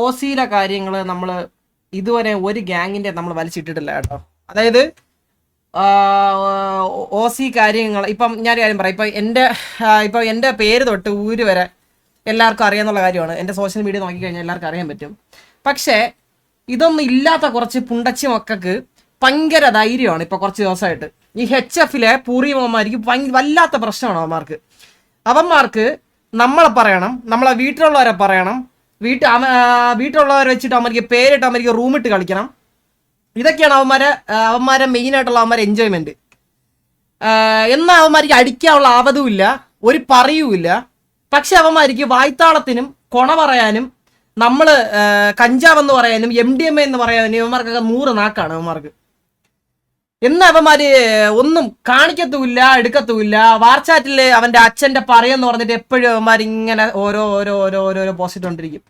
ഓസിയിലെ കാര്യങ്ങൾ നമ്മൾ ഇതുവരെ ഒരു ഗ്യാങ്ങിന്റെ നമ്മൾ വലിച്ചിട്ടിട്ടില്ല കേട്ടോ. അതായത് ഓസി കാര്യങ്ങൾ ഇപ്പം ഞാനൊരു കാര്യം പറയാം. ഇപ്പം എൻ്റെ പേര് തൊട്ട് ഊര് വരെ എല്ലാവർക്കും അറിയാന്നുള്ള കാര്യമാണ്. എൻ്റെ സോഷ്യൽ മീഡിയ നോക്കിക്കഴിഞ്ഞാൽ എല്ലാവർക്കും അറിയാൻ പറ്റും. പക്ഷേ ഇതൊന്നും ഇല്ലാത്ത കുറച്ച് പുണ്ടച്ചി മക്കൾക്ക് ഭയങ്കര ധൈര്യമാണ് ഇപ്പോൾ കുറച്ച് ദിവസമായിട്ട്. ഈ HF-ലെ പൂർവികന്മാർക്ക് വല്ലാത്ത പ്രശ്നമാണ് അവന്മാർക്ക് നമ്മളെ പറയണം, നമ്മളെ വീട്ടിലുള്ളവരെ പറയണം, വീട്ടിലുള്ളവരെ വെച്ചിട്ട് അവന്മാർക്ക് പേരിട്ട് അവന്മാർക്ക് റൂമിട്ട് കളിക്കണം. ഇതൊക്കെയാണ് അവന്മാരെ മെയിനായിട്ടുള്ള അവന്മാരെ എൻജോയ്മെൻറ്റ്. എന്നാൽ അവന്മാർക്ക് അടിക്കാനുള്ള ആവതുമില്ല, ഒരു പറയൂല്ല. പക്ഷെ അവന്മാർക്ക് വായ്ത്താളത്തിനും കൊണ പറയാനും നമ്മൾ കഞ്ചാവ് എന്ന് പറയാനും MDMA എന്ന് പറയാനും ഇവന്മാർക്കൊക്കെ 100 നാക്കാണ് അവന്മാർക്ക്. എന്നാൽ അവന്മാര് ഒന്നും കാണിക്കത്തുമില്ല, എടുക്കത്തുമില്ല. വാർച്ചാറ്റിൽ അവൻ്റെ അച്ഛൻ്റെ പറയെന്ന് പറഞ്ഞിട്ട് എപ്പോഴും അവന്മാർ ഇങ്ങനെ ഓരോ പോസ്റ്റ് ഇട്ടുകൊണ്ടിരിക്കും.